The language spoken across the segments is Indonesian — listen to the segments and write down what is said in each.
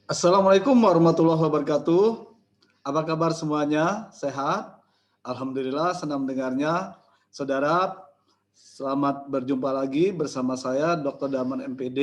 Assalamualaikum warahmatullahi wabarakatuh. Apa kabar semuanya? Sehat? Alhamdulillah, senang mendengarnya. Saudara, selamat berjumpa lagi bersama saya Dr. Daman MPD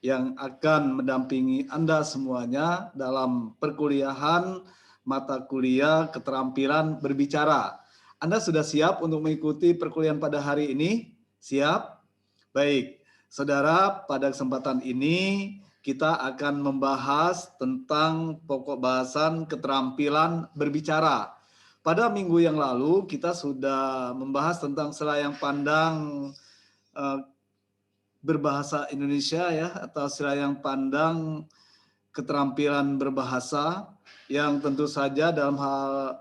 yang akan mendampingi Anda semuanya dalam perkuliahan mata kuliah keterampilan berbicara. Anda sudah siap untuk mengikuti perkuliahan pada hari ini? Siap? Baik, saudara, pada kesempatan ini kita akan membahas tentang pokok bahasan keterampilan berbicara. Pada minggu yang lalu kita sudah membahas tentang selayang pandang eh, berbahasa Indonesia ya, atau selayang pandang keterampilan berbahasa, yang tentu saja dalam hal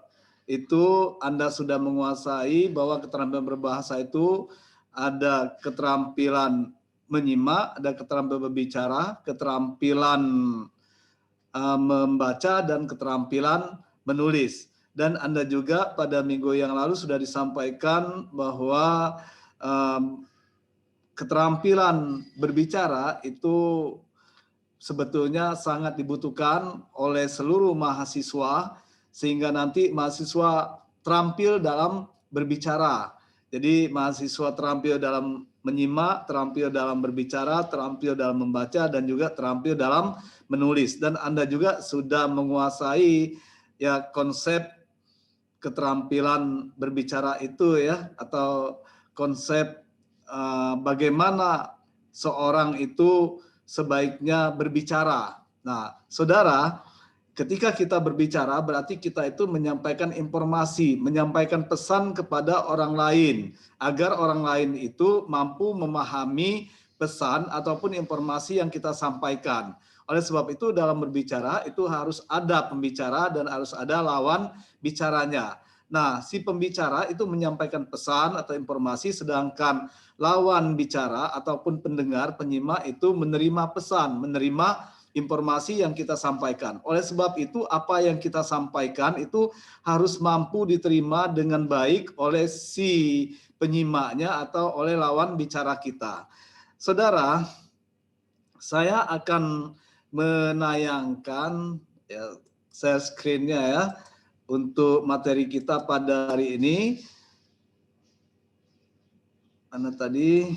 itu Anda sudah menguasai bahwa keterampilan berbahasa itu ada keterampilan menyimak, ada keterampilan berbicara, keterampilan membaca, dan keterampilan menulis. Dan Anda juga pada minggu yang lalu sudah disampaikan bahwa keterampilan berbicara itu sebetulnya sangat dibutuhkan oleh seluruh mahasiswa, sehingga nanti mahasiswa terampil dalam berbicara. Jadi mahasiswa terampil dalam menyimak, terampil dalam berbicara, terampil dalam membaca, dan juga terampil dalam menulis. Dan Anda juga sudah menguasai ya konsep keterampilan berbicara itu ya, atau konsep bagaimana seorang itu sebaiknya berbicara. Nah, saudara, ketika kita berbicara berarti kita itu menyampaikan informasi, menyampaikan pesan kepada orang lain, agar orang lain itu mampu memahami pesan ataupun informasi yang kita sampaikan. Oleh sebab itu dalam berbicara itu harus ada pembicara dan harus ada lawan bicaranya. Nah, si pembicara itu menyampaikan pesan atau informasi, sedangkan lawan bicara ataupun pendengar, penyimak itu menerima pesan, menerima informasi yang kita sampaikan. Oleh sebab itu apa yang kita sampaikan itu harus mampu diterima dengan baik oleh si penyimaknya atau oleh lawan bicara kita. Saudara, saya akan menayangkan ya, share screen-nya ya untuk materi kita pada hari ini. Mana tadi?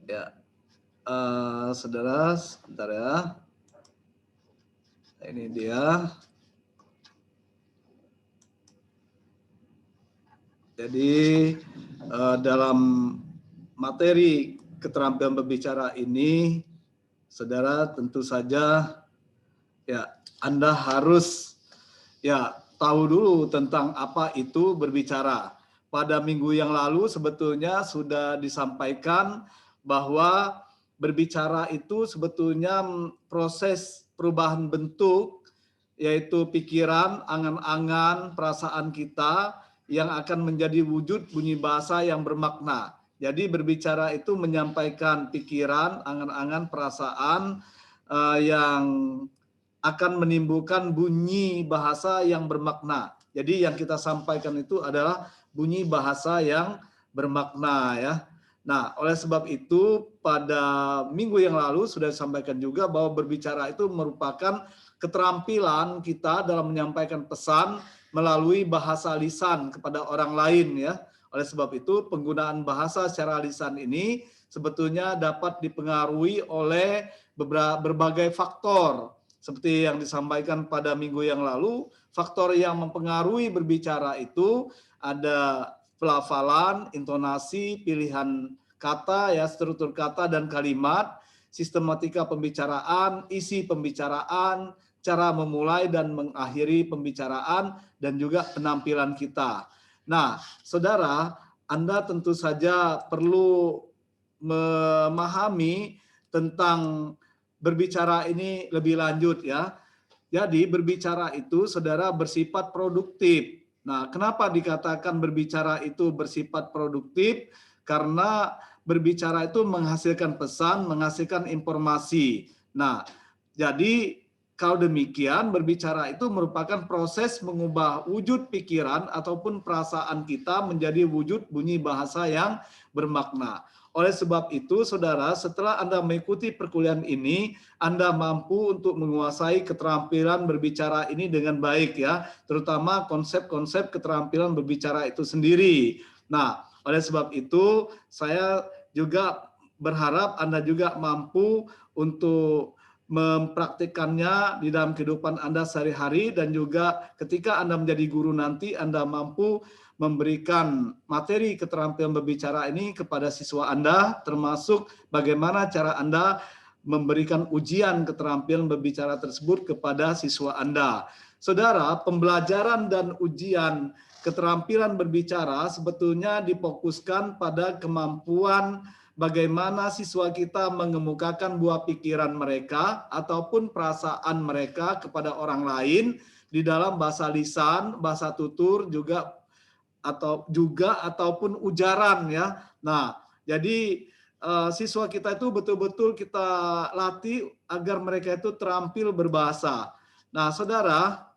Ya, saudara, sebentar ya. Ini dia. Jadi dalam materi keterampilan berbicara ini, saudara tentu saja ya Anda harus ya tahu dulu tentang apa itu berbicara. Pada minggu yang lalu sebetulnya sudah disampaikan bahwa berbicara itu sebetulnya proses perubahan bentuk, yaitu pikiran, angan-angan, perasaan kita yang akan menjadi wujud bunyi bahasa yang bermakna. Jadi berbicara itu menyampaikan pikiran, angan-angan, perasaan yang akan menimbulkan bunyi bahasa yang bermakna. Jadi yang kita sampaikan itu adalah bunyi bahasa yang bermakna ya. Nah, oleh sebab itu pada minggu yang lalu sudah disampaikan juga bahwa berbicara itu merupakan keterampilan kita dalam menyampaikan pesan melalui bahasa lisan kepada orang lain ya. Oleh sebab itu penggunaan bahasa secara lisan ini sebetulnya dapat dipengaruhi oleh berbagai faktor. Seperti yang disampaikan pada minggu yang lalu, faktor yang mempengaruhi berbicara itu ada pelafalan, intonasi, pilihan kata ya, struktur kata dan kalimat, sistematika pembicaraan, isi pembicaraan, cara memulai dan mengakhiri pembicaraan, dan juga penampilan kita. Nah, saudara, Anda tentu saja perlu memahami tentang berbicara ini lebih lanjut ya. Jadi berbicara itu saudara bersifat produktif. Nah, kenapa dikatakan berbicara itu bersifat produktif? Karena berbicara itu menghasilkan pesan, menghasilkan informasi. Nah, jadi kalau demikian berbicara itu merupakan proses mengubah wujud pikiran ataupun perasaan kita menjadi wujud bunyi bahasa yang bermakna. Oleh sebab itu, saudara, setelah Anda mengikuti perkuliahan ini, Anda mampu untuk menguasai keterampilan berbicara ini dengan baik ya, terutama konsep-konsep keterampilan berbicara itu sendiri. Nah, oleh sebab itu, saya juga berharap Anda juga mampu untuk mempraktikkannya di dalam kehidupan Anda sehari-hari, dan juga ketika Anda menjadi guru nanti, Anda mampu memberikan materi keterampilan berbicara ini kepada siswa Anda, termasuk bagaimana cara Anda memberikan ujian keterampilan berbicara tersebut kepada siswa Anda. Saudara, pembelajaran dan ujian keterampilan berbicara sebetulnya difokuskan pada kemampuan bagaimana siswa kita mengemukakan buah pikiran mereka ataupun perasaan mereka kepada orang lain di dalam bahasa lisan, bahasa tutur ataupun ujaran ya. Nah, jadi siswa kita itu betul-betul kita latih agar mereka itu terampil berbahasa. Nah, saudara,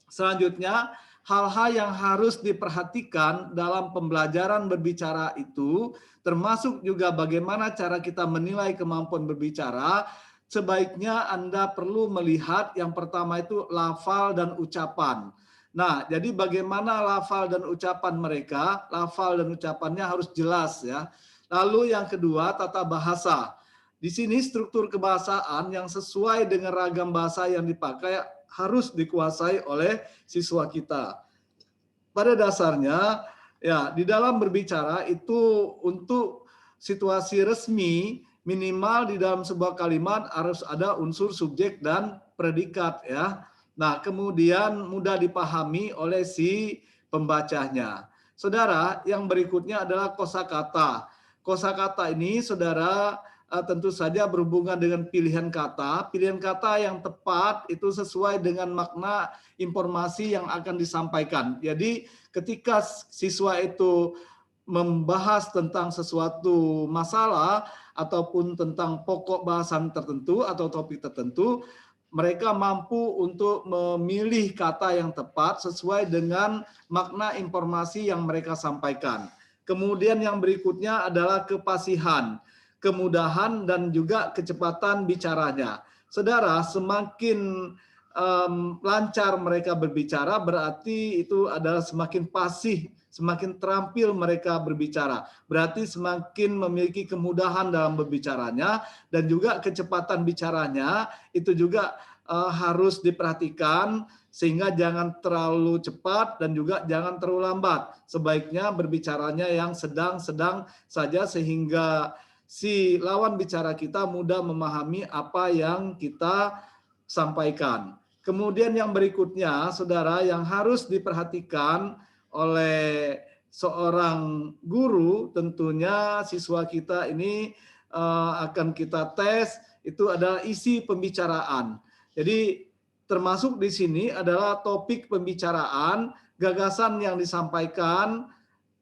selanjutnya hal-hal yang harus diperhatikan dalam pembelajaran berbicara itu, termasuk juga bagaimana cara kita menilai kemampuan berbicara. Sebaiknya Anda perlu melihat yang pertama itu lafal dan ucapan. Nah, jadi bagaimana lafal dan ucapan mereka? Lafal dan ucapannya harus jelas ya. Lalu yang kedua, tata bahasa. Di sini struktur kebahasaan yang sesuai dengan ragam bahasa yang dipakai harus dikuasai oleh siswa kita. Pada dasarnya, ya di dalam berbicara itu untuk situasi resmi minimal di dalam sebuah kalimat harus ada unsur subjek dan predikat ya. Nah, kemudian mudah dipahami oleh si pembacanya. Saudara, yang berikutnya adalah kosakata. Kosakata ini, saudara, tentu saja berhubungan dengan pilihan kata. Pilihan kata yang tepat itu sesuai dengan makna informasi yang akan disampaikan. Jadi, ketika siswa itu membahas tentang sesuatu masalah ataupun tentang pokok bahasan tertentu atau topik tertentu, mereka mampu untuk memilih kata yang tepat sesuai dengan makna informasi yang mereka sampaikan. Kemudian yang berikutnya adalah kepasihan, kemudahan, dan juga kecepatan bicaranya. Saudara, semakin lancar mereka berbicara, berarti itu adalah semakin fasih, semakin terampil mereka berbicara. Berarti semakin memiliki kemudahan dalam berbicaranya, dan juga kecepatan bicaranya itu juga harus diperhatikan, sehingga jangan terlalu cepat dan juga jangan terlalu lambat. Sebaiknya berbicaranya yang sedang-sedang saja, sehingga si lawan bicara kita mudah memahami apa yang kita sampaikan. Kemudian yang berikutnya, saudara, yang harus diperhatikan oleh seorang guru, tentunya siswa kita ini akan kita tes, itu adalah isi pembicaraan. Jadi termasuk di sini adalah topik pembicaraan, gagasan yang disampaikan,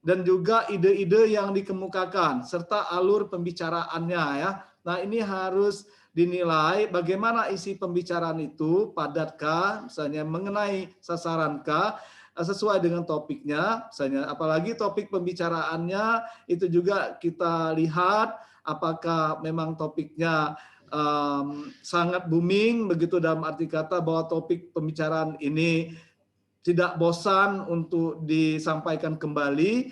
dan juga ide-ide yang dikemukakan, serta alur pembicaraannya ya. Nah, ini harus dinilai bagaimana isi pembicaraan itu, padatkah, misalnya mengenai sasarankah, sesuai dengan topiknya, misalnya apalagi topik pembicaraannya itu juga kita lihat apakah memang topiknya sangat booming begitu, dalam arti kata bahwa topik pembicaraan ini tidak bosan untuk disampaikan kembali,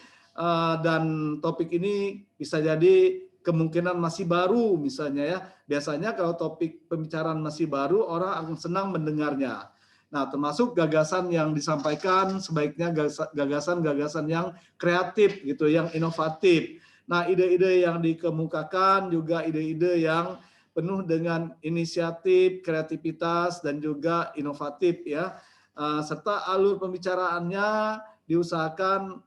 dan topik ini bisa jadi kemungkinan masih baru misalnya ya. Biasanya kalau topik pembicaraan masih baru, orang akan senang mendengarnya. Nah, termasuk gagasan yang disampaikan sebaiknya gagasan-gagasan yang kreatif gitu, yang inovatif. Nah, ide-ide yang dikemukakan juga ide-ide yang penuh dengan inisiatif, kreativitas, dan juga inovatif ya. Serta alur pembicaraannya diusahakan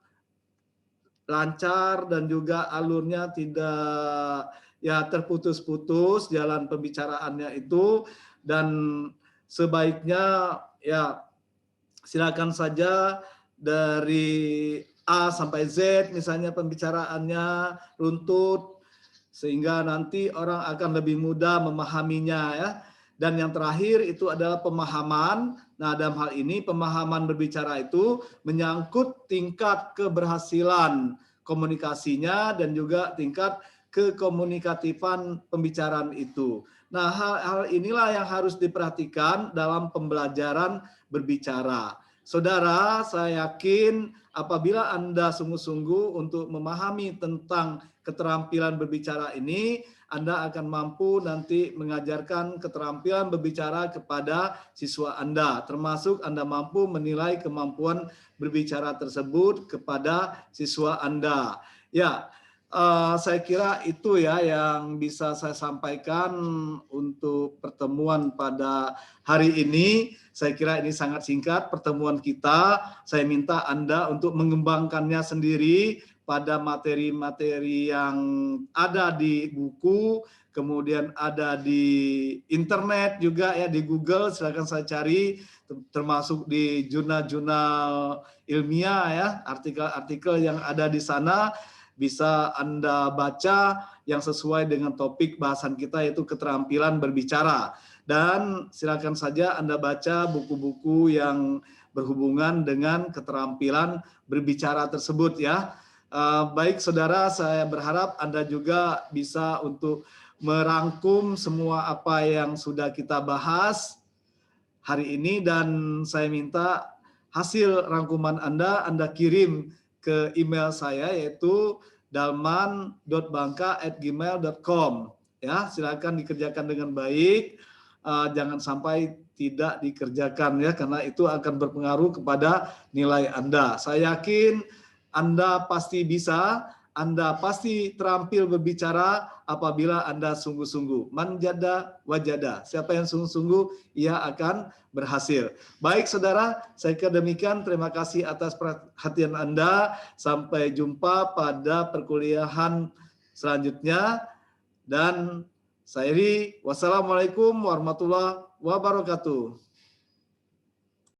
lancar dan juga alurnya tidak ya terputus-putus jalan pembicaraannya itu, dan sebaiknya ya silakan saja dari A sampai Z misalnya pembicaraannya runtut, sehingga nanti orang akan lebih mudah memahaminya ya. Dan yang terakhir itu adalah pemahaman. Nah, dalam hal ini pemahaman berbicara itu menyangkut tingkat keberhasilan komunikasinya dan juga tingkat kekomunikatifan pembicaraan itu. Nah, hal-hal inilah yang harus diperhatikan dalam pembelajaran berbicara. Saudara, saya yakin apabila Anda sungguh-sungguh untuk memahami tentang keterampilan berbicara ini, Anda akan mampu nanti mengajarkan keterampilan berbicara kepada siswa Anda, termasuk Anda mampu menilai kemampuan berbicara tersebut kepada siswa Anda. Ya, saya kira itu ya yang bisa saya sampaikan untuk pertemuan pada hari ini. Saya kira ini sangat singkat pertemuan kita. Saya minta Anda untuk mengembangkannya sendiri pada materi-materi yang ada di buku, kemudian ada di internet juga ya, di Google, silakan saya cari, termasuk di jurnal-jurnal ilmiah ya, artikel-artikel yang ada di sana bisa Anda baca yang sesuai dengan topik bahasan kita, yaitu keterampilan berbicara. Dan silakan saja Anda baca buku-buku yang berhubungan dengan keterampilan berbicara tersebut ya. Baik saudara, saya berharap Anda juga bisa untuk merangkum semua apa yang sudah kita bahas hari ini, dan saya minta hasil rangkuman Anda kirim ke email saya, yaitu dalman.bangka@gmail.com ya. Silakan dikerjakan dengan baik, jangan sampai tidak dikerjakan ya, karena itu akan berpengaruh kepada nilai Anda. Saya yakin Anda pasti bisa, Anda pasti terampil berbicara apabila Anda sungguh-sungguh. Man jada wajada. Siapa yang sungguh-sungguh, ia akan berhasil. Baik saudara, saya kira demikian. Terima kasih atas perhatian Anda. Sampai jumpa pada perkuliahan selanjutnya. Dan saya Iri, wassalamualaikum warahmatullahi wabarakatuh.